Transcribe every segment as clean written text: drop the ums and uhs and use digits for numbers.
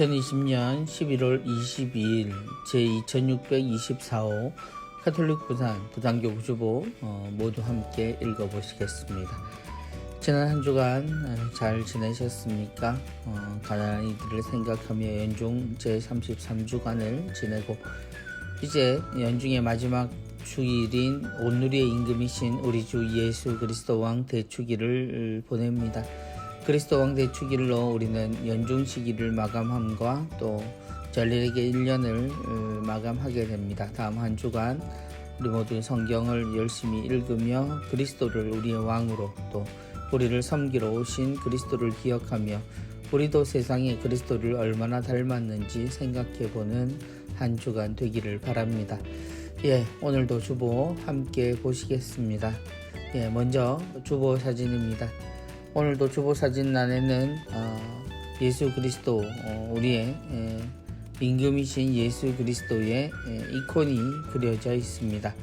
2020년 11월 22일 제2624호 가톨릭 부산교구 주보 모두 함께 읽어보시겠습니다. 지난 한 주간 잘 지내셨습니까? 가난한 이들을 생각하며 연중 제33주간을 지내고 이제 연중의 마지막 주일인 오늘의 임금이신 우리 주 예수 그리스도 왕 대축일을 보냅니다. 그리스도 왕 대축일로 우리는 연중 시기를 마감함과 또 전례기 1년을 마감하게 됩니다. 다음 한 주간 우리 모두 성경을 열심히 읽으며 그리스도를 우리의 왕으로 또 우리를 섬기러 오신 그리스도를 기억하며 우리도 세상에 그리스도를 얼마나 닮았는지 생각해보는 한 주간 되기를 바랍니다. 오늘도 주보 함께 보시겠습니다. 먼저 주보 사진입니다. 오늘도 주보 사진란에는 예수 그리스도 우리의 임금이신 예수 그리스도의 이콘이 그려져 있습니다.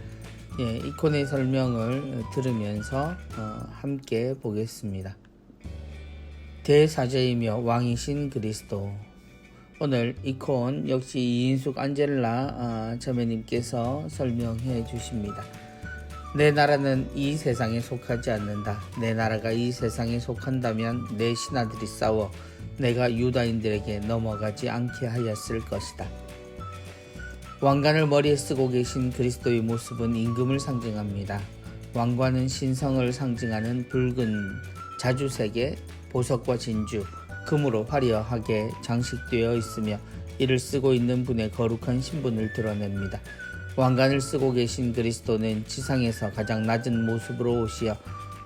이콘의 설명을 들으면서 함께 보겠습니다. 대사제이며 왕이신 그리스도. 오늘 이콘 역시 이인숙 안젤라 자매님께서 설명해 주십니다. 내 나라는 이 세상에 속하지 않는다. 내 나라가 이 세상에 속한다면 내 신하들이 싸워 내가 유다인들에게 넘어가지 않게 하였을 것이다. 왕관을 머리에 쓰고 계신 그리스도의 모습은 임금을 상징합니다. 왕관은 신성을 상징하는 붉은 자주색의 보석과 진주, 금으로 화려하게 장식되어 있으며 이를 쓰고 있는 분의 거룩한 신분을 드러냅니다. 왕관을 쓰고 계신 그리스도는 지상에서 가장 낮은 모습으로 오시어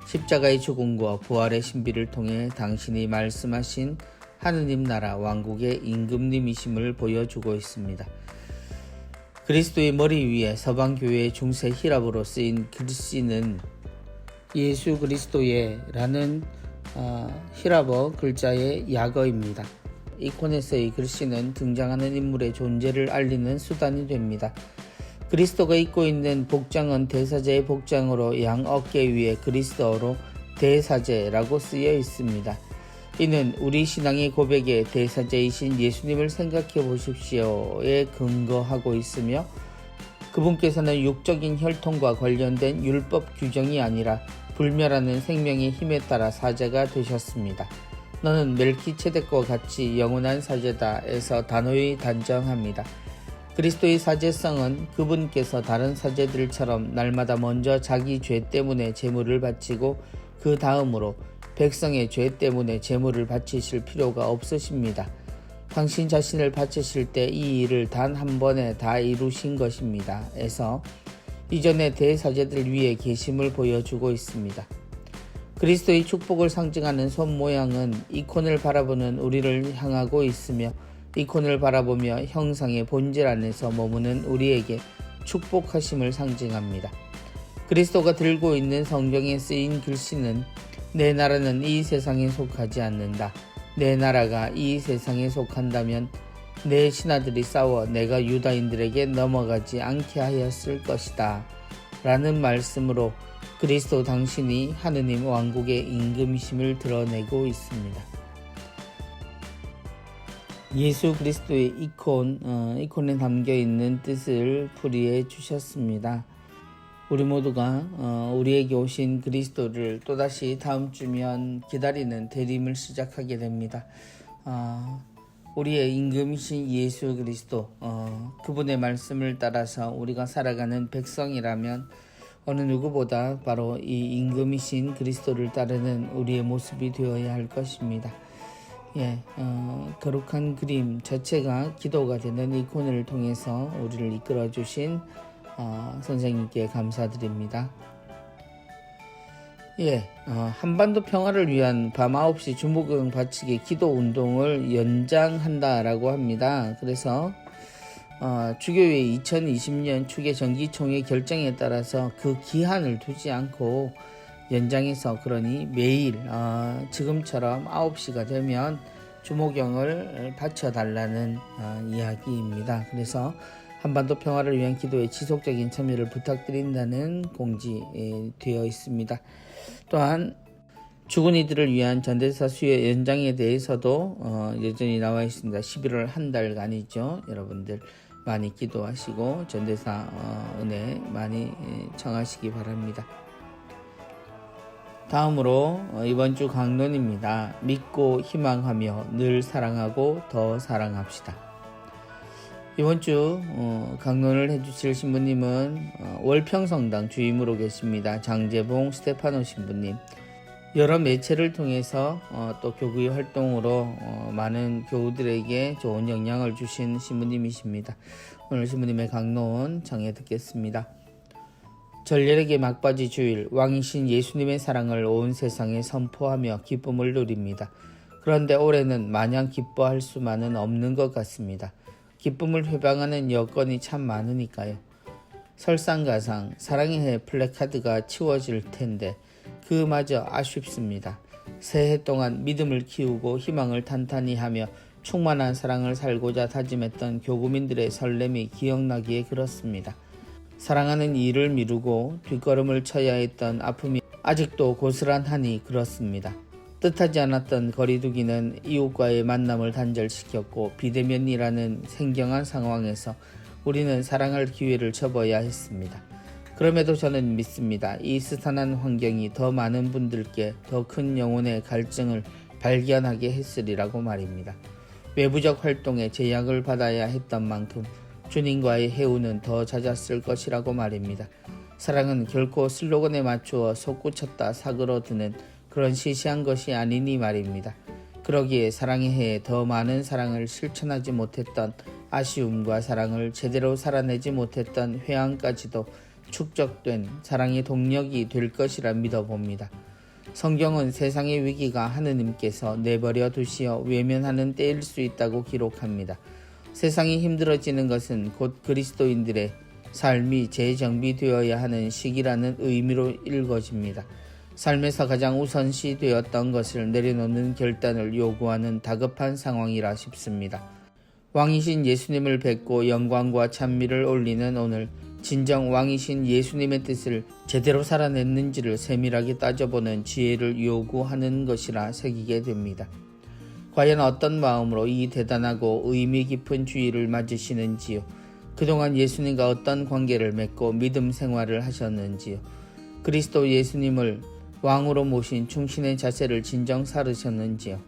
십자가의 죽음과 부활의 신비를 통해 당신이 말씀하신 하느님 나라 왕국의 임금님이심을 보여주고 있습니다. 그리스도의 머리 위에 서방교회의 중세 히랍어로 쓰인 글씨는 예수 그리스도의 라는 히랍어 글자의 약어입니다. 이콘에서의 글씨는 등장하는 인물의 존재를 알리는 수단이 됩니다. 그리스도가 입고 있는 복장은 대사제의 복장으로 양 어깨 위에 그리스도어로 대사제라고 쓰여 있습니다. 이는 우리 신앙의 고백에 대사제이신 예수님을 생각해 보십시오에 근거하고 있으며 그분께서는 육적인 혈통과 관련된 율법 규정이 아니라 불멸하는 생명의 힘에 따라 사제가 되셨습니다. 너는 멜키체덱과 같이 영원한 사제다에서 단호히 단정합니다. 그리스도의 사제성은 그분께서 다른 사제들처럼 날마다 먼저 자기 죄 때문에 제물을 바치고 그 다음으로 백성의 죄 때문에 제물을 바치실 필요가 없으십니다. 당신 자신을 바치실 때 이 일을 단 한 번에 다 이루신 것입니다. 에서 이전의 대사제들 위에 계심을 보여주고 있습니다. 그리스도의 축복을 상징하는 손 모양은 이콘을 바라보는 우리를 향하고 있으며 이콘을 바라보며 형상의 본질 안에서 머무는 우리에게 축복하심을 상징합니다. 그리스도가 들고 있는 성경에 쓰인 글씨는 내 나라는 이 세상에 속하지 않는다. 내 나라가 이 세상에 속한다면 내 신하들이 싸워 내가 유다인들에게 넘어가지 않게 하였을 것이다. 라는 말씀으로 그리스도 당신이 하느님 왕국의 임금이심을 드러내고 있습니다. 예수 그리스도의 이콘에 담겨있는 뜻을 풀이해 주셨습니다. 우리 모두가 우리에게 오신 그리스도를 또다시 다음 주면 기다리는 대림을 시작하게 됩니다. 우리의 임금이신 예수 그리스도 그분의 말씀을 따라서 우리가 살아가는 백성이라면 어느 누구보다 바로 이 임금이신 그리스도를 따르는 우리의 모습이 되어야 할 것입니다. 거룩한 그림 자체가 기도가 되는 이콘을 통해서 우리를 이끌어 주신 선생님께 감사드립니다. 한반도 평화를 위한 밤 9시 주목경 바치기 기도 운동을 연장한다라고 합니다. 그래서 주교회 2020년 추계 정기총회 결정에 따라서 그 기한을 두지 않고 연장해서 그러니 매일 지금처럼 9시가 되면 주목경을 바쳐달라는 이야기입니다. 그래서 한반도 평화를 위한 기도에 지속적인 참여를 부탁드린다는 공지되어 있습니다. 또한 죽은 이들을 위한 전대사 수요 연장에 대해서도 여전히 나와 있습니다. 11월 한 달간이죠. 여러분들 많이 기도하시고 전대사 은혜 많이 청하시기 바랍니다. 다음으로 이번 주 강론입니다. 믿고 희망하며 늘 사랑하고 더 사랑합시다. 이번 주 강론을 해주실 신부님은 월평성당 주임으로 계십니다. 장재봉 스테파노 신부님. 여러 매체를 통해서 또 교구의 활동으로 많은 교우들에게 좋은 영향을 주신 신부님이십니다. 오늘 신부님의 강론 청해 듣겠습니다. 절렬에게 막바지 주일, 왕이신 예수님의 사랑을 온 세상에 선포하며 기쁨을 누립니다. 그런데 올해는 마냥 기뻐할 수만은 없는 것 같습니다. 기쁨을 회방하는 여건이 참 많으니까요. 설상가상 사랑의 해 플래카드가 치워질 텐데 그마저 아쉽습니다. 새해 동안 믿음을 키우고 희망을 탄탄히 하며 충만한 사랑을 살고자 다짐했던 교구민들의 설렘이 기억나기에 그렇습니다. 사랑하는 일을 미루고 뒷걸음을 쳐야 했던 아픔이 아직도 고스란하니 그렇습니다. 뜻하지 않았던 거리두기는 이웃과의 만남을 단절시켰고 비대면이라는 생경한 상황에서 우리는 사랑할 기회를 접어야 했습니다. 그럼에도 저는 믿습니다. 이 스탄한 환경이 더 많은 분들께 더 큰 영혼의 갈증을 발견하게 했으리라고 말입니다. 외부적 활동에 제약을 받아야 했던 만큼 주님과의 해우는 더 잦았을 것이라고 말입니다. 사랑은 결코 슬로건에 맞추어 솟구쳤다 사그러드는 그런 시시한 것이 아니니 말입니다. 그러기에 사랑의 해에 더 많은 사랑을 실천하지 못했던 아쉬움과 사랑을 제대로 살아내지 못했던 회한까지도 축적된 사랑의 동력이 될 것이라 믿어봅니다. 성경은 세상의 위기가 하느님께서 내버려 두시어 외면하는 때일 수 있다고 기록합니다. 세상이 힘들어지는 것은 곧 그리스도인들의 삶이 재정비되어야 하는 시기라는 의미로 읽어집니다. 삶에서 가장 우선시 되었던 것을 내려놓는 결단을 요구하는 다급한 상황이라 싶습니다. 왕이신 예수님을 뵙고 영광과 찬미를 올리는 오늘, 진정 왕이신 예수님의 뜻을 제대로 살아냈는지를 세밀하게 따져보는 지혜를 요구하는 것이라 새기게 됩니다. 과연 어떤 마음으로 이 대단하고 의미 깊은 주일을 맞으시는지요? 그동안 예수님과 어떤 관계를 맺고 믿음 생활을 하셨는지요? 그리스도 예수님을 왕으로 모신 충신의 자세를 진정 살으셨는지요?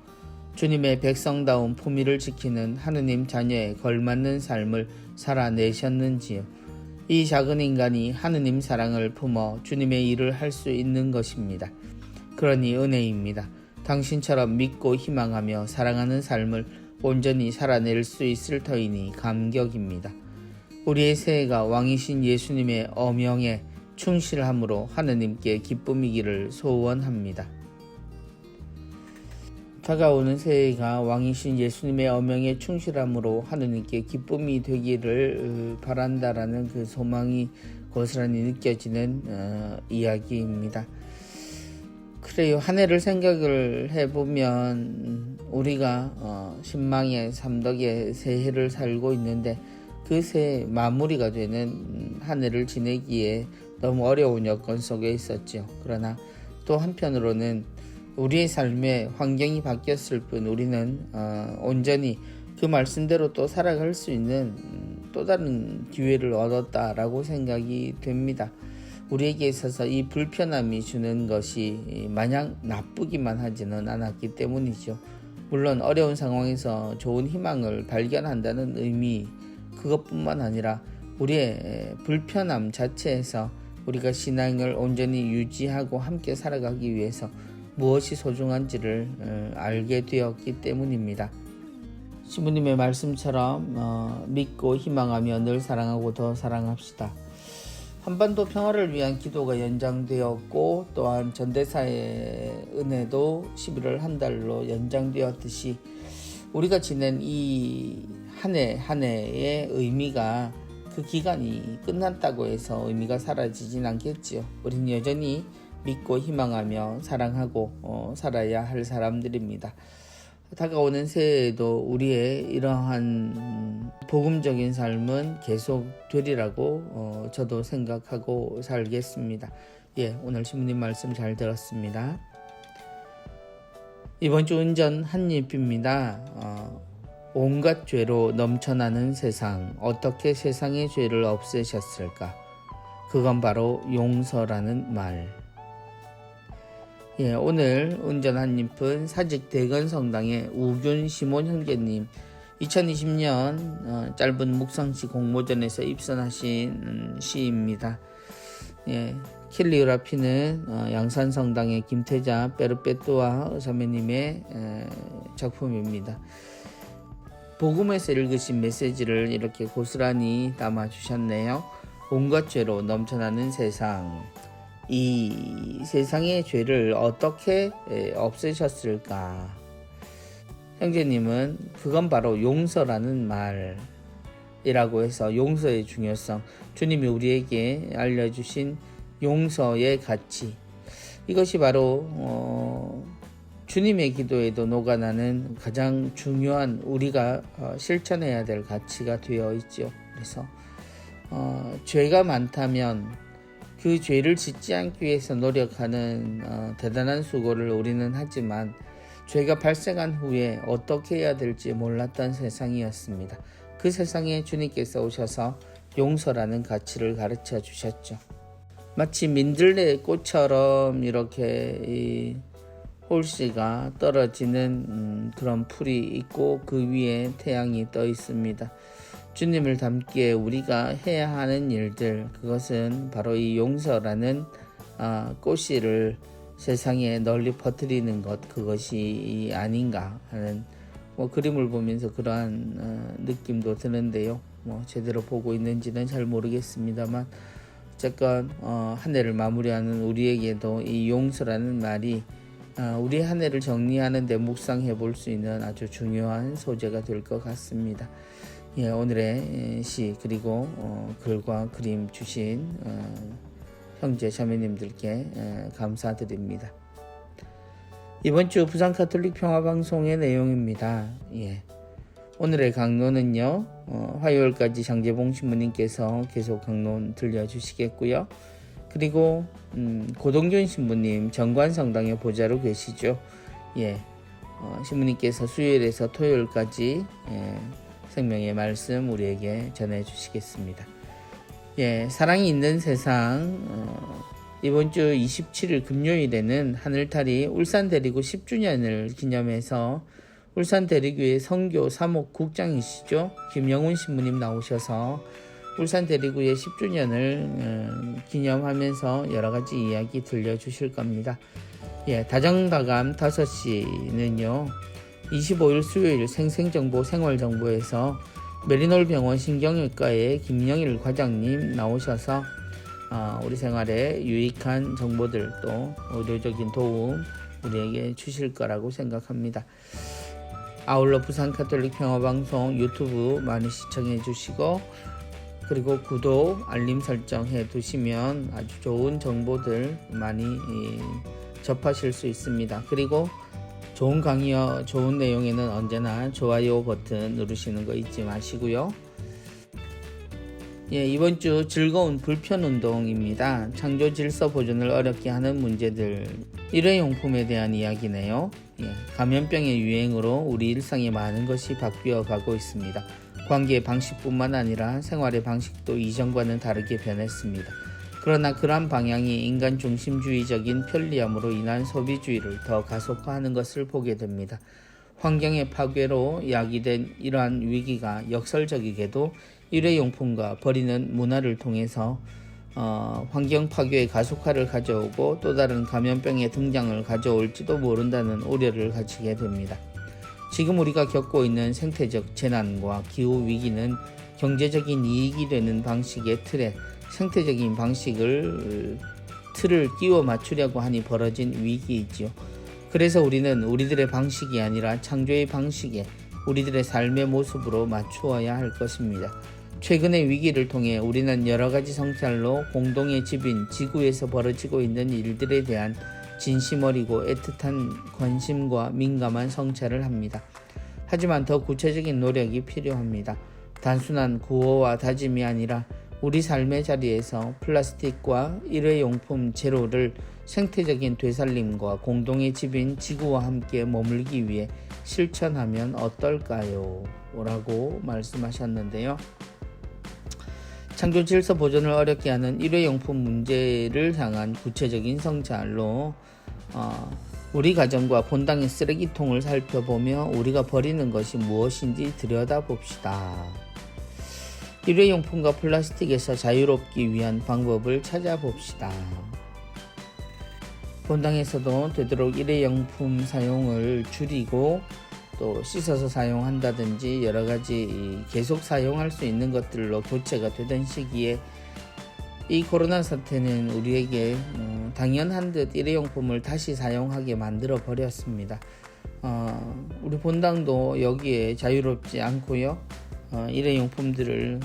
주님의 백성다운 품위를 지키는 하느님 자녀에 걸맞는 삶을 살아내셨는지요? 이 작은 인간이 하느님 사랑을 품어 주님의 일을 할 수 있는 것입니다. 그러니 은혜입니다. 당신처럼 믿고 희망하며 사랑하는 삶을 온전히 살아낼 수 있을 터이니 감격입니다. 우리의 새해가 왕이신 예수님의 어명에 충실함으로 하느님께 기쁨이기를 소원합니다. 다가오는 새해가 왕이신 예수님의 어명에 충실함으로 하느님께 기쁨이 되기를 바란다라는 그 소망이 고스란히 느껴지는 이야기입니다. 그래요. 한 해를 생각을 해보면 우리가 신망의 삼덕의 새해를 살고 있는데 그 새해 마무리가 되는 한 해를 지내기에 너무 어려운 여건 속에 있었죠. 그러나 또 한편으로는 우리의 삶의 환경이 바뀌었을 뿐 우리는 온전히 그 말씀대로 또 살아갈 수 있는 또 다른 기회를 얻었다라고 생각이 됩니다. 우리에게 있어서 이 불편함이 주는 것이 마냥 나쁘기만 하지는 않았기 때문이죠. 물론 어려운 상황에서 좋은 희망을 발견한다는 의미, 그것뿐만 아니라 우리의 불편함 자체에서 우리가 신앙을 온전히 유지하고 함께 살아가기 위해서 무엇이 소중한지를 알게 되었기 때문입니다. 신부님의 말씀처럼 믿고 희망하며 늘 사랑하고 더 사랑합시다. 한반도 평화를 위한 기도가 연장되었고 또한 전대사의 은혜도 11월 한 달로 연장되었듯이 우리가 지낸 이 한 해 한 해의 의미가 그 기간이 끝났다고 해서 의미가 사라지진 않겠지요. 우리는 여전히 믿고 희망하며 사랑하고 살아야 할 사람들입니다. 다가오는 새해에도 우리의 이러한 복음적인 삶은 계속 되리라고 저도 생각하고 살겠습니다. 오늘 신부님 말씀 잘 들었습니다. 이번 주 운전 한입입니다. 온갖 죄로 넘쳐나는 세상, 어떻게 세상의 죄를 없애셨을까? 그건 바로 용서라는 말. 오늘 운전 한입은 사직 대건성당의 우균 시몬 형제님 2020년 짧은 묵상시 공모전에서 입선하신 시입니다. 킬리그라피는 양산성당의 김태자 베르베토아 사모님의 작품입니다. 복음에서 읽으신 메시지를 이렇게 고스란히 담아주셨네요. 온갖 죄로 넘쳐나는 세상, 이 세상의 죄를 어떻게 없애셨을까? 형제님은 그건 바로 용서라는 말이라고 해서 용서의 중요성, 주님이 우리에게 알려주신 용서의 가치, 이것이 바로 주님의 기도에도 녹아나는 가장 중요한 우리가 실천해야 될 가치가 되어 있죠. 그래서 죄가 많다면 그 죄를 짓지 않기 위해서 노력하는 대단한 수고를 우리는 하지만 죄가 발생한 후에 어떻게 해야 될지 몰랐던 세상이었습니다. 그 세상에 주님께서 오셔서 용서라는 가치를 가르쳐 주셨죠. 마치 민들레 꽃처럼 이렇게 이 홀씨가 떨어지는 그런 풀이 있고 그 위에 태양이 떠 있습니다. 주님을 닮기에 우리가 해야 하는 일들, 그것은 바로 이 용서라는 꽃씨를 세상에 널리 퍼뜨리는 것, 그것이 아닌가 하는 그림을 보면서 그러한 느낌도 드는데요. 제대로 보고 있는지는 잘 모르겠습니다만 어쨌건 한 해를 마무리하는 우리에게도 이 용서라는 말이 우리 한 해를 정리하는 데 묵상해 볼 수 있는 아주 중요한 소재가 될 것 같습니다. 오늘의 시 그리고 글과 그림 주신 형제 자매님들께 감사드립니다. 이번 주 부산 가톨릭 평화방송의 내용입니다. 오늘의 강론은요, 화요일까지 장재봉 신부님께서 계속 강론 들려주시겠고요. 그리고 고동준 신부님 정관성당의 보좌로 계시죠. 신부님께서 수요일에서 토요일까지 생명의 말씀 우리에게 전해주시겠습니다. 사랑이 있는 세상, 이번 주 27일 금요일에는 하늘탈이 울산대리구 10주년을 기념해서 울산대리구의 선교 사목 국장이시죠. 김영훈 신부님 나오셔서 울산대리구의 10주년을 기념하면서 여러가지 이야기 들려주실 겁니다. 다정다감 5시는요 25일 수요일 생생정보 생활정보에서 메리놀병원 신경외과의 김영일 과장님 나오셔서 우리 생활에 유익한 정보들 또 의료적인 도움 우리에게 주실 거라고 생각합니다. 아울러 부산 가톨릭 평화방송 유튜브 많이 시청해 주시고 그리고 구독, 알림 설정 해 두시면 아주 좋은 정보들 많이 접하실 수 있습니다. 그리고 좋은 강의와 좋은 내용에는 언제나 좋아요 버튼 누르시는 거 잊지 마시고요. 이번 주 즐거운 불편운동입니다. 창조 질서 보존을 어렵게 하는 문제들, 일회용품에 대한 이야기네요. 감염병의 유행으로 우리 일상에 많은 것이 바뀌어 가고 있습니다. 관계의 방식뿐만 아니라 생활의 방식도 이전과는 다르게 변했습니다. 그러나 그러한 방향이 인간 중심주의적인 편리함으로 인한 소비주의를 더 가속화하는 것을 보게 됩니다. 환경의 파괴로 야기된 이러한 위기가 역설적이게도 일회용품과 버리는 문화를 통해서 환경 파괴의 가속화를 가져오고 또 다른 감염병의 등장을 가져올지도 모른다는 우려를 가지게 됩니다. 지금 우리가 겪고 있는 생태적 재난과 기후 위기는 경제적인 이익이 되는 방식의 틀에 생태적인 방식을 틀을 끼워 맞추려고 하니 벌어진 위기이지요. 그래서 우리는 우리들의 방식이 아니라 창조의 방식에 우리들의 삶의 모습으로 맞추어야 할 것입니다. 최근의 위기를 통해 우리는 여러가지 성찰로 공동의 집인 지구에서 벌어지고 있는 일들에 대한 진심 어리고 애틋한 관심과 민감한 성찰을 합니다. 하지만 더 구체적인 노력이 필요합니다. 단순한 구호와 다짐이 아니라 우리 삶의 자리에서 플라스틱과 일회용품 제로를 생태적인 되살림과 공동의 집인 지구와 함께 머물기 위해 실천하면 어떨까요? 라고 말씀하셨는데요. 창조 질서 보존을 어렵게 하는 일회용품 문제를 향한 구체적인 성찰로 우리 가정과 본당의 쓰레기통을 살펴보며 우리가 버리는 것이 무엇인지 들여다봅시다. 일회용품과 플라스틱에서 자유롭기 위한 방법을 찾아봅시다. 본당에서도 되도록 일회용품 사용을 줄이고 또 씻어서 사용한다든지 여러가지 계속 사용할 수 있는 것들로 교체가 되던 시기에 이 코로나 사태는 우리에게 당연한 듯 일회용품을 다시 사용하게 만들어 버렸습니다. 우리 본당도 여기에 자유롭지 않고요. 일회용품들을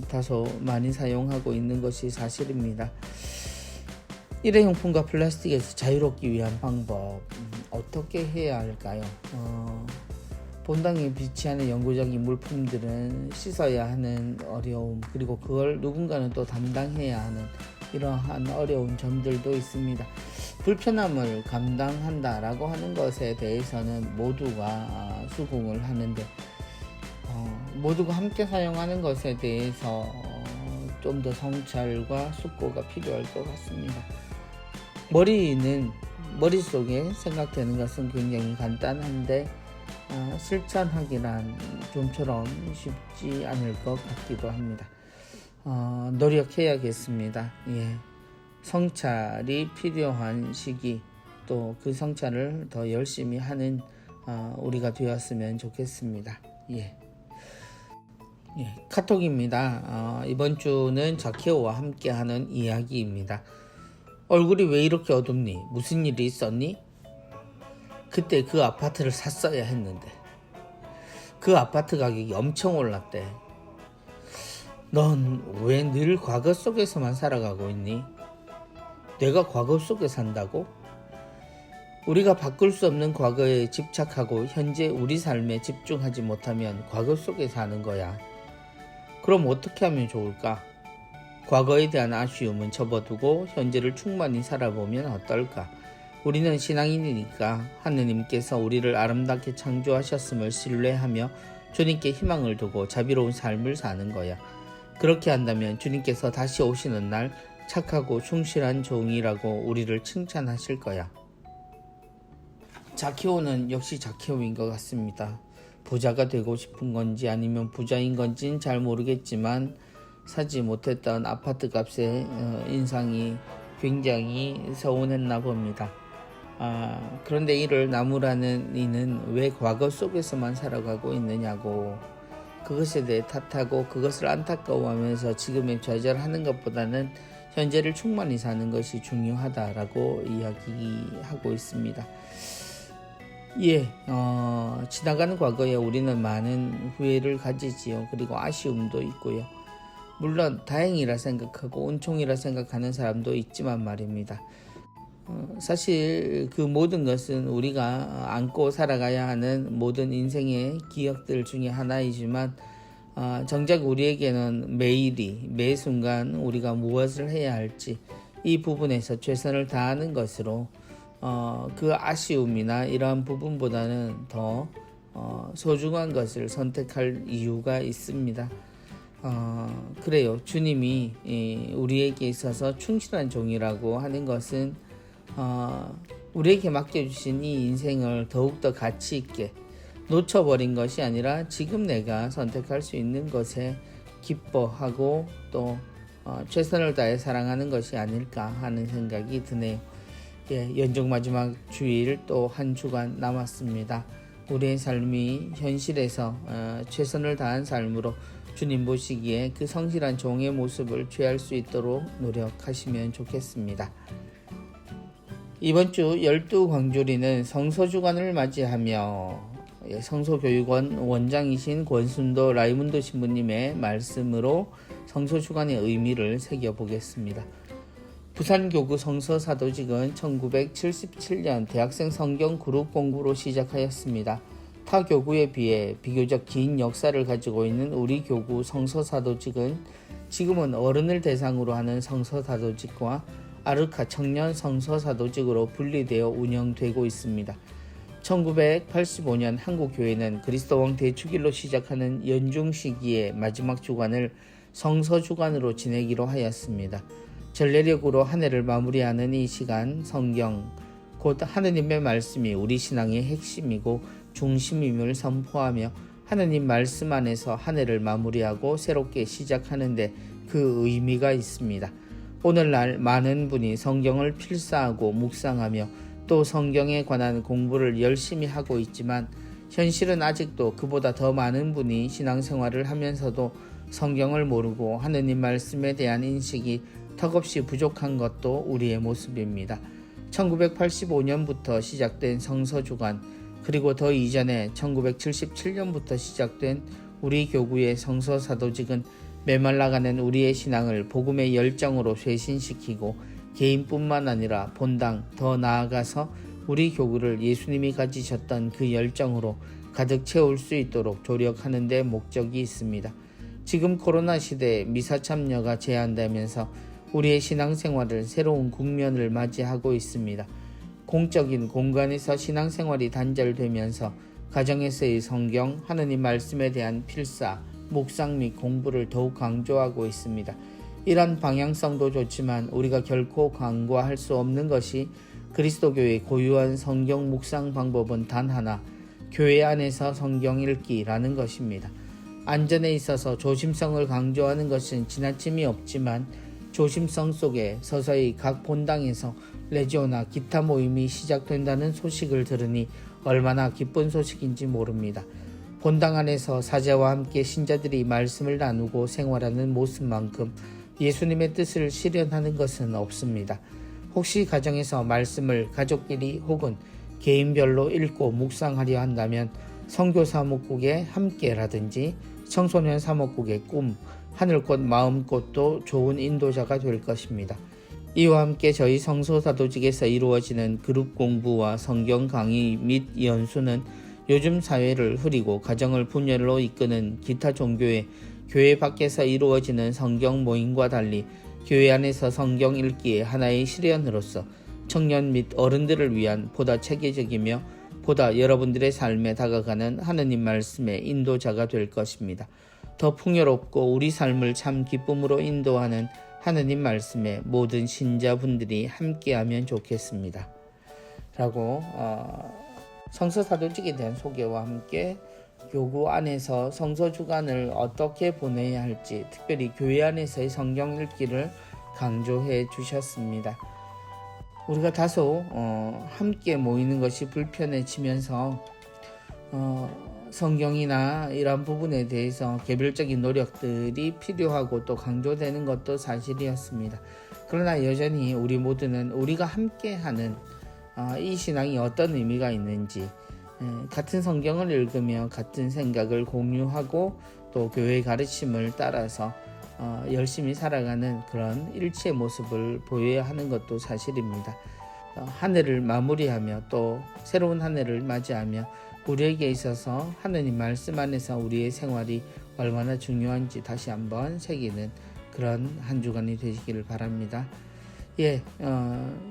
다소 많이 사용하고 있는 것이 사실입니다. 일회용품과 플라스틱에서 자유롭기 위한 방법 어떻게 해야 할까요? 본당에 비치하는 영구적인 물품들은 씻어야 하는 어려움, 그리고 그걸 누군가는 또 담당해야 하는 이러한 어려운 점들도 있습니다. 불편함을 감당한다라고 하는 것에 대해서는 모두가 수긍을 하는데 모두가 함께 사용하는 것에 대해서 좀 더 성찰과 숙고가 필요할 것 같습니다. 머릿속에 생각되는 것은 굉장히 간단한데 실천하기란 좀처럼 쉽지 않을 것 같기도 합니다. 노력해야겠습니다. 성찰이 필요한 시기, 또 그 성찰을 더 열심히 하는 우리가 되었으면 좋겠습니다. 카톡입니다. 이번 주는 자케오와 함께하는 이야기입니다. 얼굴이 왜 이렇게 어둡니? 무슨 일이 있었니? 그때 그 아파트를 샀어야 했는데 그 아파트 가격이 엄청 올랐대. 넌 왜 늘 과거 속에서만 살아가고 있니? 내가 과거 속에 산다고? 우리가 바꿀 수 없는 과거에 집착하고 현재 우리 삶에 집중하지 못하면 과거 속에 사는 거야. 그럼 어떻게 하면 좋을까? 과거에 대한 아쉬움은 접어두고 현재를 충만히 살아보면 어떨까? 우리는 신앙인이니까 하느님께서 우리를 아름답게 창조하셨음을 신뢰하며 주님께 희망을 두고 자비로운 삶을 사는 거야. 그렇게 한다면 주님께서 다시 오시는 날 착하고 충실한 종이라고 우리를 칭찬하실 거야. 자케오는 역시 자케오인 것 같습니다. 부자가 되고 싶은 건지 아니면 부자인 건지는 잘 모르겠지만 사지 못했던 아파트 값의 인상이 굉장히 서운했나 봅니다. 그런데 이를 나무라는 이는 왜 과거 속에서만 살아가고 있느냐고, 그것에 대해 탓하고 그것을 안타까워하면서 지금에 좌절하는 것보다는 현재를 충만히 사는 것이 중요하다라고 이야기하고 있습니다. 지나가는 과거에 우리는 많은 후회를 가지지요. 그리고 아쉬움도 있고요. 물론 다행이라 생각하고 은총이라 생각하는 사람도 있지만 말입니다. 사실 그 모든 것은 우리가 안고 살아가야 하는 모든 인생의 기억들 중에 하나이지만 정작 우리에게는 매 순간 우리가 무엇을 해야 할지 이 부분에서 최선을 다하는 것으로 그 아쉬움이나 이러한 부분보다는 더 소중한 것을 선택할 이유가 있습니다. 그래요. 주님이 우리에게 있어서 충실한 종이라고 하는 것은 우리에게 맡겨주신 이 인생을 더욱더 가치 있게 놓쳐버린 것이 아니라 지금 내가 선택할 수 있는 것에 기뻐하고 또 최선을 다해 사랑하는 것이 아닐까 하는 생각이 드네요. 연중 마지막 주일 또 한 주간 남았습니다. 우리의 삶이 현실에서 최선을 다한 삶으로 주님 보시기에 그 성실한 종의 모습을 취할 수 있도록 노력하시면 좋겠습니다. 이번 주 12광주리는 성서주간을 맞이하며 성서교육원 원장이신 권순도 라이문도 신부님의 말씀으로 성서주간의 의미를 새겨보겠습니다. 부산교구 성서사도직은 1977년 대학생 성경 그룹 공부로 시작하였습니다. 타 교구에 비해 비교적 긴 역사를 가지고 있는 우리 교구 성서사도직은 지금은 어른을 대상으로 하는 성서사도직과 아르카 청년 성서사도직으로 분리되어 운영되고 있습니다. 1985년 한국교회는 그리스도왕 대축일로 시작하는 연중 시기의 마지막 주간을 성서주간으로 지내기로 하였습니다. 전례력으로 한 해를 마무리하는 이 시간, 성경, 곧 하느님의 말씀이 우리 신앙의 핵심이고 중심임을 선포하며 하느님 말씀 안에서 한 해를 마무리하고 새롭게 시작하는데 그 의미가 있습니다. 오늘날 많은 분이 성경을 필사하고 묵상하며 또 성경에 관한 공부를 열심히 하고 있지만 현실은 아직도 그보다 더 많은 분이 신앙생활을 하면서도 성경을 모르고 하느님 말씀에 대한 인식이 턱없이 부족한 것도 우리의 모습입니다. 1985년부터 시작된 성서주간, 그리고 더 이전에 1977년부터 시작된 우리 교구의 성서사도직은 메말라가는 우리의 신앙을 복음의 열정으로 쇄신시키고 개인뿐만 아니라 본당, 더 나아가서 우리 교구를 예수님이 가지셨던 그 열정으로 가득 채울 수 있도록 조력하는 데 목적이 있습니다. 지금 코로나 시대에 미사 참여가 제한되면서 우리의 신앙생활을 새로운 국면을 맞이하고 있습니다. 공적인 공간에서 신앙생활이 단절되면서 가정에서의 성경, 하느님 말씀에 대한 필사, 묵상 및 공부를 더욱 강조하고 있습니다. 이런 방향성도 좋지만 우리가 결코 간과할 수 없는 것이 그리스도교의 고유한 성경 묵상 방법은 단 하나, 교회 안에서 성경 읽기라는 것입니다. 안전에 있어서 조심성을 강조하는 것은 지나침이 없지만 조심성 속에 서서히 각 본당에서 레지오나 기타 모임이 시작된다는 소식을 들으니 얼마나 기쁜 소식인지 모릅니다. 본당 안에서 사제와 함께 신자들이 말씀을 나누고 생활하는 모습만큼 예수님의 뜻을 실현하는 것은 없습니다. 혹시 가정에서 말씀을 가족끼리 혹은 개인별로 읽고 묵상하려 한다면 선교 사목국의 함께라든지 청소년 사목국의 꿈, 하늘꽃 마음꽃도 좋은 인도자가 될 것입니다. 이와 함께 저희 성서사도직에서 이루어지는 그룹 공부와 성경 강의 및 연수는 요즘 사회를 흐리고 가정을 분열로 이끄는 기타 종교의 교회 밖에서 이루어지는 성경 모임과 달리 교회 안에서 성경 읽기의 하나의 실현으로서 청년 및 어른들을 위한 보다 체계적이며 보다 여러분들의 삶에 다가가는 하느님 말씀의 인도자가 될 것입니다. 더 풍요롭고 우리 삶을 참 기쁨으로 인도하는 하느님 말씀에 모든 신자분들이 함께하면 좋겠습니다. 라고 성서사도직에 대한 소개와 함께 교구 안에서 성서주간을 어떻게 보내야 할지, 특별히 교회 안에서의 성경 읽기를 강조해 주셨습니다. 우리가 다소 함께 모이는 것이 불편해지면서 성경이나 이런 부분에 대해서 개별적인 노력들이 필요하고 또 강조되는 것도 사실이었습니다. 그러나 여전히 우리 모두는 우리가 함께하는 이 신앙이 어떤 의미가 있는지, 같은 성경을 읽으며 같은 생각을 공유하고 또 교회의 가르침을 따라서 열심히 살아가는 그런 일치의 모습을 보여야 하는 것도 사실입니다. 한 해를 마무리하며 또 새로운 한 해를 맞이하며 우리에게 있어서 하느님 말씀 안에서 우리의 생활이 얼마나 중요한지 다시 한번 새기는 그런 한 주간이 되시기를 바랍니다.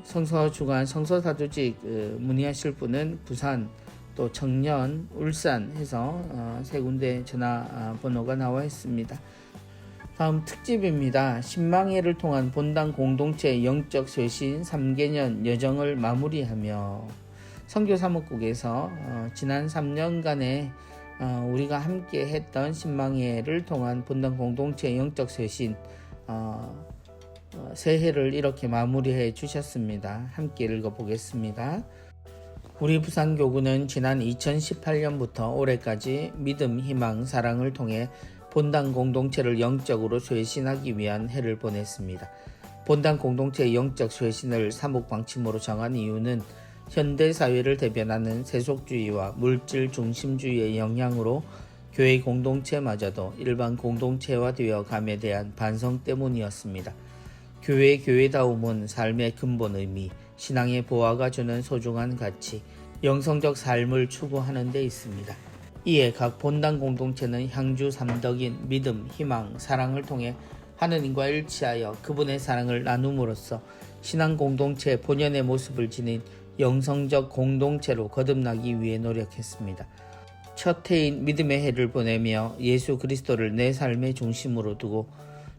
성서주간, 성서사도직 문의하실 분은 부산, 또 청년, 울산 해서 세 군데 전화번호가 나와 있습니다. 다음 특집입니다. 신망회를 통한 본당 공동체 영적 쇄신 3개년 여정을 마무리하며 선교사목국에서 지난 3년간의 우리가 함께 했던 신망회를 통한 본당 공동체 영적 쇄신 새해를 이렇게 마무리해 주셨습니다. 함께 읽어보겠습니다. 우리 부산교구는 지난 2018년부터 올해까지 믿음, 희망, 사랑을 통해 본당 공동체를 영적으로 쇄신하기 위한 해를 보냈습니다. 본당 공동체의 영적 쇄신을 사목방침으로 정한 이유는 현대사회를 대변하는 세속주의와 물질 중심주의의 영향으로 교회 공동체마저도 일반 공동체화되어 감에 대한 반성 때문이었습니다. 교회의 교회다움은 삶의 근본 의미, 신앙의 보화가 주는 소중한 가치, 영성적 삶을 추구하는 데 있습니다. 이에 각 본당 공동체는 향주 3덕인 믿음, 희망, 사랑을 통해 하느님과 일치하여 그분의 사랑을 나눔으로써 신앙 공동체의 본연의 모습을 지닌 영성적 공동체로 거듭나기 위해 노력했습니다. 첫 해인 믿음의 해를 보내며 예수 그리스도를 내 삶의 중심으로 두고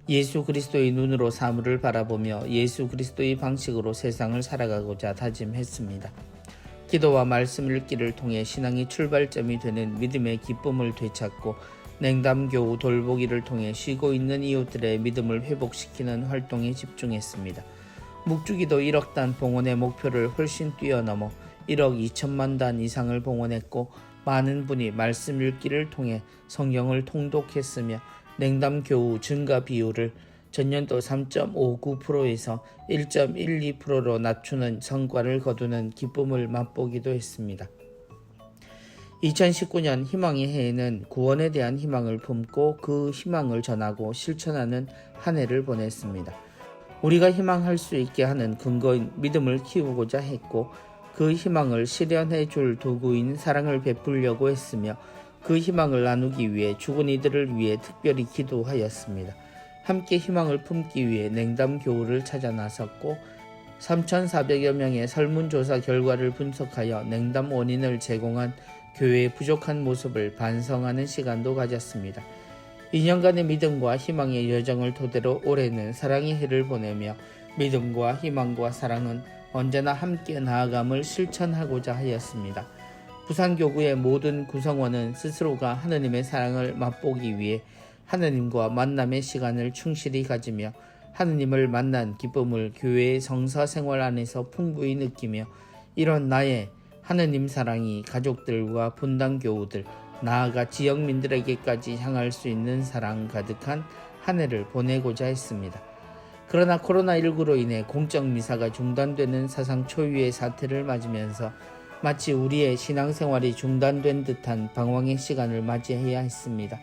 예수 그리스도의 눈으로 사물을 바라보며 예수 그리스도의 방식으로 세상을 살아가고자 다짐했습니다. 기도와 말씀 읽기를 통해 신앙의 출발점이 되는 믿음의 기쁨을 되찾고 냉담교우 돌보기를 통해 쉬고 있는 이웃들의 믿음을 회복시키는 활동에 집중했습니다. 묵주기도 1억 단 봉헌의 목표를 훨씬 뛰어넘어 1억 2천만 단 이상을 봉헌했고 많은 분이 말씀 읽기를 통해 성경을 통독했으며 냉담교우 증가 비율을 전년도 3.59%에서 1.12%로 낮추는 성과를 거두는 기쁨을 맛보기도 했습니다. 2019년 희망의 해에는 구원에 대한 희망을 품고 그 희망을 전하고 실천하는 한 해를 보냈습니다. 우리가 희망할 수 있게 하는 근거인 믿음을 키우고자 했고 그 희망을 실현해 줄 도구인 사랑을 베풀려고 했으며 그 희망을 나누기 위해 죽은 이들을 위해 특별히 기도하였습니다. 함께 희망을 품기 위해 냉담교우를 찾아 나섰고 3,400여 명의 설문조사 결과를 분석하여 냉담 원인을 제공한 교회의 부족한 모습을 반성하는 시간도 가졌습니다. 2년간의 믿음과 희망의 여정을 토대로 올해는 사랑의 해를 보내며 믿음과 희망과 사랑은 언제나 함께 나아감을 실천하고자 하였습니다. 부산교구의 모든 구성원은 스스로가 하느님의 사랑을 맛보기 위해 하느님과 만남의 시간을 충실히 가지며 하느님을 만난 기쁨을 교회의 성사 생활 안에서 풍부히 느끼며 이런 나의 하느님 사랑이 가족들과 본당 교우들, 나아가 지역민들에게까지 향할 수 있는 사랑 가득한 한 해를 보내고자 했습니다. 그러나 코로나19로 인해 공적 미사가 중단되는 사상 초유의 사태를 맞으면서 마치 우리의 신앙생활이 중단된 듯한 방황의 시간을 맞이해야 했습니다.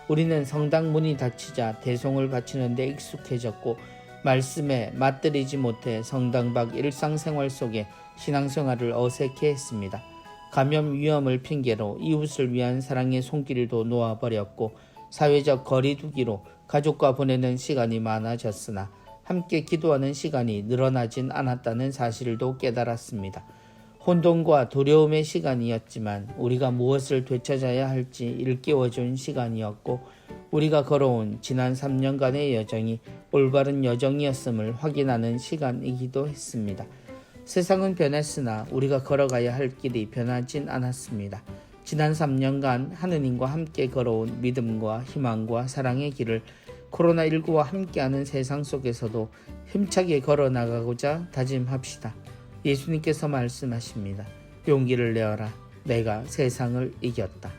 우리는 성당 문이 닫히자 대송을 바치는 데 익숙해졌고 말씀에 맞들이지 못해 성당 밖 일상생활 속에 신앙생활을 어색해했습니다. 감염 위험을 핑계로 이웃을 위한 사랑의 손길도 놓아버렸고 사회적 거리두기로 가족과 보내는 시간이 많아졌으나 함께 기도하는 시간이 늘어나진 않았다는 사실도 깨달았습니다. 혼돈과 두려움의 시간이었지만 우리가 무엇을 되찾아야 할지 일깨워준 시간이었고 우리가 걸어온 지난 3년간의 여정이 올바른 여정이었음을 확인하는 시간이기도 했습니다. 세상은 변했으나 우리가 걸어가야 할 길이 변하진 않았습니다. 지난 3년간 하느님과 함께 걸어온 믿음과 희망과 사랑의 길을 코로나19와 함께하는 세상 속에서도 힘차게 걸어나가고자 다짐합시다. 예수님께서 말씀하십니다. 용기를 내어라. 내가 세상을 이겼다.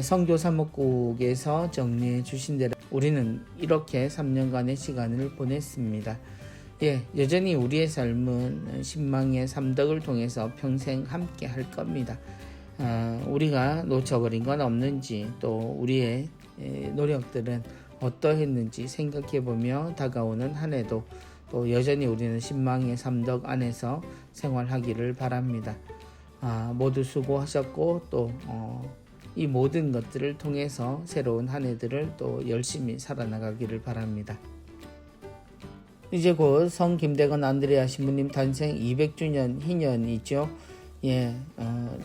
성교 사목국에서 정리해 주신 대로 우리는 이렇게 3년간의 시간을 보냈습니다. 여전히 우리의 삶은 신망의 삼덕을 통해서 평생 함께 할 겁니다. 우리가 놓쳐버린 건 없는지 또 우리의 노력들은 어떠했는지 생각해보며 다가오는 한 해도 또 여전히 우리는 신망의 삼덕 안에서 생활하기를 바랍니다. 모두 수고하셨고 또 이 모든 것들을 통해서 새로운 한 해들을 또 열심히 살아나가기를 바랍니다. 이제 곧 성 김대건 안드레아 신부님 탄생 200주년 희년이죠.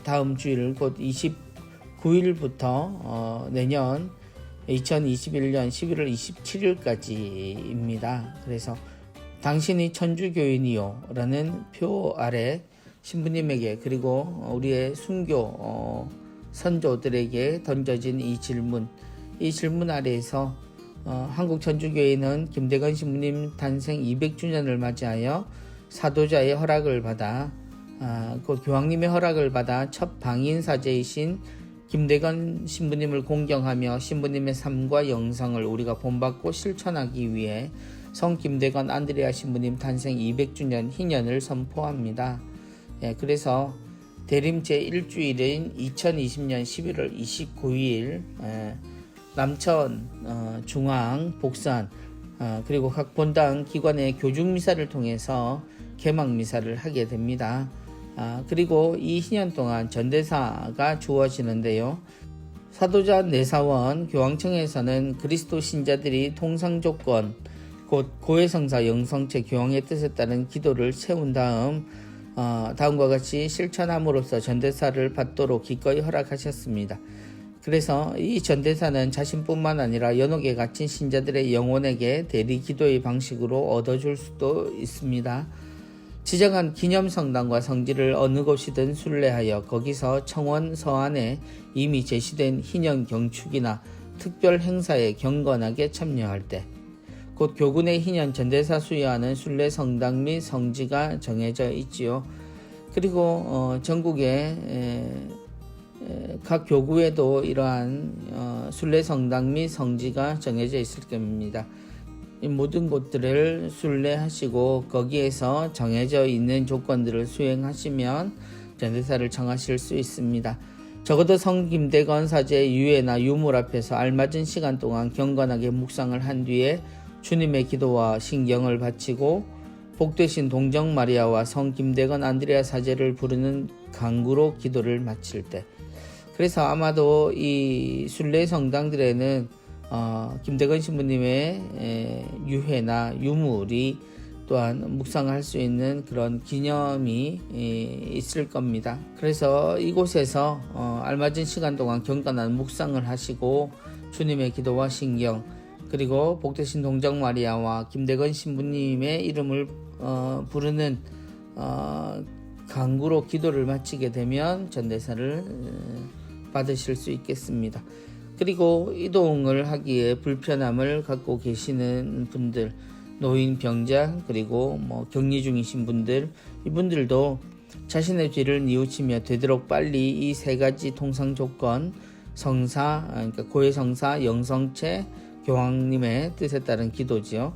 다음 주일 곧 29일부터 내년 2021년 11월 27일까지입니다. 그래서 당신이 천주교인이요 라는 표 아래 신부님에게 그리고 우리의 순교 선조들에게 던져진 이 질문 아래에서 한국 천주교회는 김대건 신부님 탄생 200주년을 맞이하여 사도자의 허락을 받아 그 교황님의 허락을 받아 첫 방인사제이신 김대건 신부님을 공경하며 신부님의 삶과 영성을 우리가 본받고 실천하기 위해 성 김대건 안드레아 신부님 탄생 200주년 희년을 선포합니다. 그래서 대림 제1주일인 2020년 11월 29일 남천, 중앙, 복산 그리고 각 본당 기관의 교중미사를 통해서 개막 미사를 하게 됩니다. 그리고 이 희년 동안 전대사가 주어지는데요. 사도자 내사원 교황청에서는 그리스도 신자들이 통상조건 곧 고해성사 영성체 교황의 뜻에 따른 기도를 세운 다음 다음과 같이 실천함으로써 전대사를 받도록 기꺼이 허락하셨습니다. 그래서 이 전대사는 자신뿐만 아니라 연옥에 갇힌 신자들의 영혼에게 대리 기도의 방식으로 얻어줄 수도 있습니다. 지정한 기념성당과 성지를 어느 곳이든 순례하여 거기서 청원 서안에 이미 제시된 희년 경축이나 특별 행사에 경건하게 참여할 때, 곧 교군의 희년 전대사 수여하는 순례 성당 및 성지가 정해져 있지요. 그리고 전국의 각 교구에도 이러한 순례 성당 및 성지가 정해져 있을 겁니다. 이 모든 곳들을 순례하시고 거기에서 정해져 있는 조건들을 수행하시면 전대사를 청하실 수 있습니다. 적어도 성 김대건 사제의 유해나 유물 앞에서 알맞은 시간 동안 경건하게 묵상을 한 뒤에 주님의 기도와 신경을 바치고 복되신 동정 마리아와 성 김대건 안드레아 사제를 부르는 강구로 기도를 마칠 때, 그래서 아마도 이 순례 성당들에는 김대건 신부님의 유해나 유물이 또한 묵상할 수 있는 그런 기념이 있을 겁니다. 그래서 이곳에서 알맞은 시간 동안 경건한 묵상을 하시고 주님의 기도와 신경, 그리고 복되신 동정 마리아와 김대건 신부님의 이름을 부르는 강구로 기도를 마치게 되면 전대사를 받으실 수 있겠습니다. 그리고 이동을 하기에 불편함을 갖고 계시는 분들, 노인, 병자, 그리고 격리 중이신 분들, 이분들도 자신의 죄를 뉘우치며 되도록 빨리 이 세 가지 통상 조건, 성사, 그러니까 고해성사, 영성체, 교황님의 뜻에 따른 기도지요.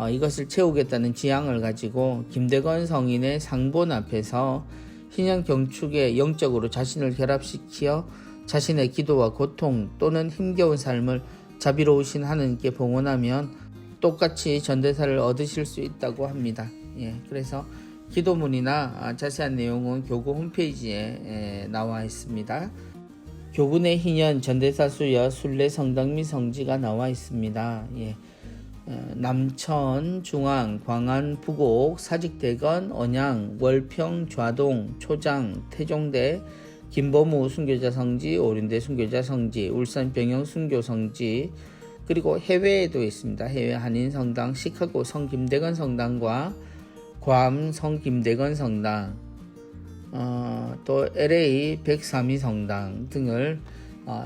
이것을 채우겠다는 지향을 가지고 김대건 성인의 상본 앞에서 희년 경축에 영적으로 자신을 결합시켜 자신의 기도와 고통 또는 힘겨운 삶을 자비로우신 하느님께 봉헌하면 똑같이 전대사를 얻으실 수 있다고 합니다. 그래서 기도문이나 자세한 내용은 교구 홈페이지에 나와 있습니다. 교군의 희년 전대사 수여 순례 성당 및 성지가 나와 있습니다. 남천, 중앙, 광안, 부곡, 사직대건, 언양, 월평, 좌동, 초장, 태종대, 김보무 순교자 성지, 오륜대 순교자 성지, 울산 병영 순교 성지, 그리고 해외에도 있습니다. 해외 한인 성당, 시카고 성김대건 성당과 괌 성김대건 성당, 또 LA 백삼이 성당 등을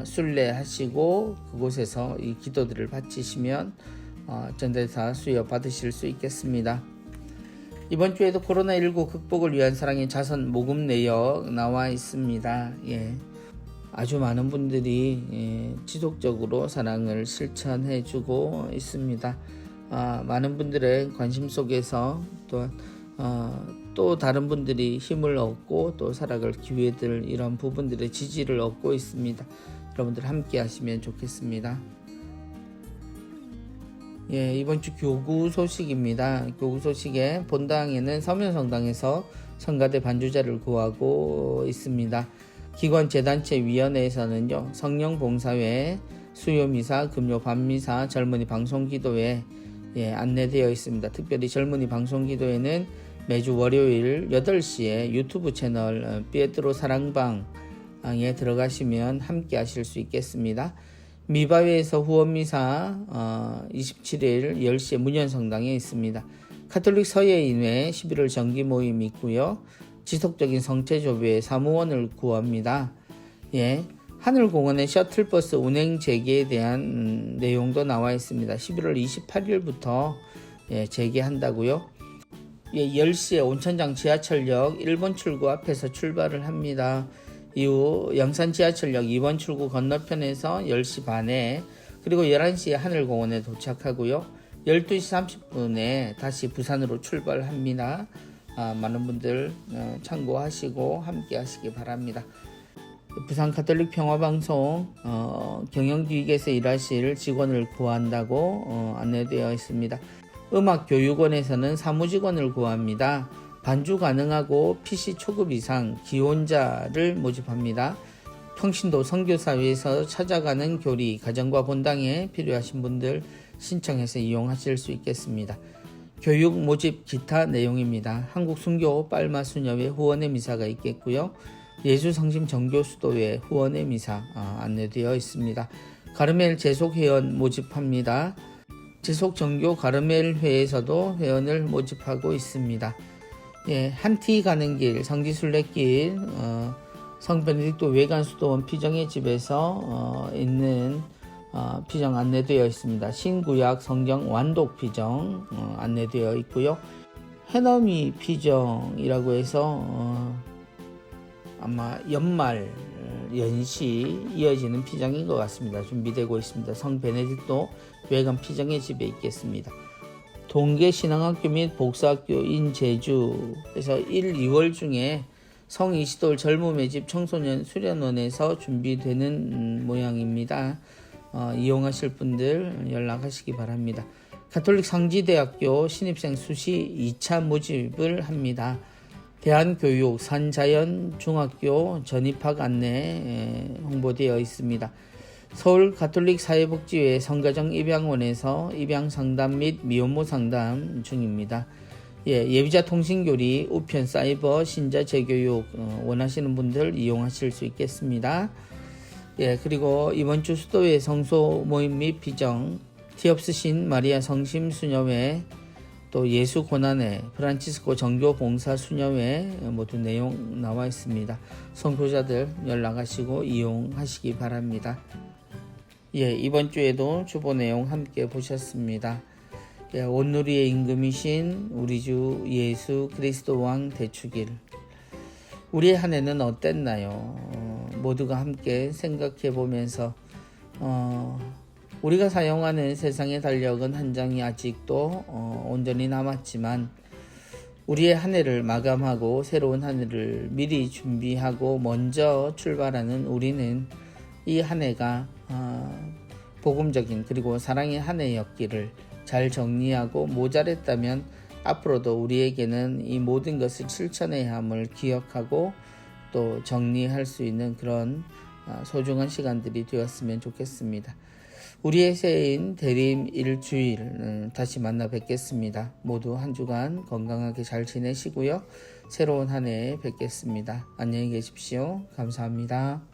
순례하시고 그곳에서 이 기도들을 바치시면 전대사 수여 받으실 수 있겠습니다. 이번 주에도 코로나19 극복을 위한 사랑의 자선 모금 내역 나와 있습니다. 아주 많은 분들이 지속적으로 사랑을 실천해 주고 있습니다. 많은 분들의 관심 속에서 또 다른 분들이 힘을 얻고 또 살아갈 기회들, 이런 부분들의 지지를 얻고 있습니다. 여러분들 함께 하시면 좋겠습니다. 이번 주 교구 소식입니다. 교구 소식에 본당에는 서면성당에서 성가대 반주자를 구하고 있습니다. 기관 재단체 위원회에서는요, 성령봉사회, 수요미사, 금요 밤미사, 젊은이 방송기도회 안내되어 있습니다. 특별히 젊은이 방송기도회는 매주 월요일 8시에 유튜브 채널 피에트로 사랑방에 들어가시면 함께 하실 수 있겠습니다. 미바회에서 후원미사 27일 10시에 문현성당에 있습니다. 가톨릭 서예인회 11월 정기 모임이 있고요. 지속적인 성체조배에 사무원을 구합니다. 하늘공원의 셔틀버스 운행 재개에 대한 내용도 나와 있습니다. 11월 28일부터 재개한다고요. 10시에 온천장 지하철역 1번 출구 앞에서 출발을 합니다. 이후 영산 지하철역 2번 출구 건너편에서 10시 반에, 그리고 11시에 하늘공원에 도착하고요. 12시 30분에 다시 부산으로 출발합니다. 많은 분들 참고하시고 함께 하시기 바랍니다. 부산 가톨릭 평화방송 경영기획에서 일하실 직원을 구한다고 안내되어 있습니다. 음악교육원에서는 사무직원을 구합니다. 반주 가능하고 PC 초급 이상 기혼자를 모집합니다. 평신도 선교사회에서 찾아가는 교리, 가정과 본당에 필요하신 분들 신청해서 이용하실 수 있겠습니다. 교육 모집 기타 내용입니다. 한국순교 빨마수녀회 후원의 미사가 있겠고요. 예수성심 정교수도회 후원의 미사 안내되어 있습니다. 가르멜 재속회원 모집합니다. 재속정교 가르멜회에서도 회원을 모집하고 있습니다. 예, 한티 가는 길, 성지순례길, 성베네딕토 외관수도원 피정의 집에서 있는 피정 안내되어 있습니다. 신구약 성경 완독 피정 안내되어 있고요. 해넘이 피정이라고 해서 아마 연말 연시 이어지는 피정인 것 같습니다. 준비되고 있습니다. 성 베네딕토 외관 피정의 집에 있겠습니다. 동계 신앙학교 및 복사학교인 제주에서 1, 2월 중에 성 이시돌 젊음의 집 청소년 수련원에서 준비되는 모양입니다. 이용하실 분들 연락하시기 바랍니다. 가톨릭 상지대학교 신입생 수시 2차 모집을 합니다. 대한교육 산자연중학교 전입학 안내 홍보되어 있습니다. 서울 가톨릭 사회복지회 성가정 입양원에서 입양 상담 및 미혼모 상담 중입니다. 예비자 통신교리, 우편 사이버, 신자 재교육 원하시는 분들 이용하실 수 있겠습니다. 그리고 이번 주 수도회 성소 모임 및 비정, 티업스신 마리아 성심 수녀회, 또 예수 고난회, 프란치스코 정교 봉사 수녀회 모두 내용 나와 있습니다. 선교자들 연락하시고 이용하시기 바랍니다. 이번 주에도 주보 내용 함께 보셨습니다. 온누리의 임금이신 우리 주 예수 그리스도 왕 대축일. 우리의 한 해는 어땠나요? 모두가 함께 생각해 보면서 우리가 사용하는 세상의 달력은 한 장이 아직도 온전히 남았지만 우리의 한 해를 마감하고 새로운 한 해를 미리 준비하고 먼저 출발하는 우리는 이 한 해가 복음적인 그리고 사랑의 한 해였기를 잘 정리하고 모자랬다면 앞으로도 우리에게는 이 모든 것을 실천해야 함을 기억하고 또 정리할 수 있는 그런 소중한 시간들이 되었으면 좋겠습니다. 우리의 새해인 대림 일주일 다시 만나 뵙겠습니다. 모두 한 주간 건강하게 잘 지내시고요. 새로운 한 해에 뵙겠습니다. 안녕히 계십시오. 감사합니다.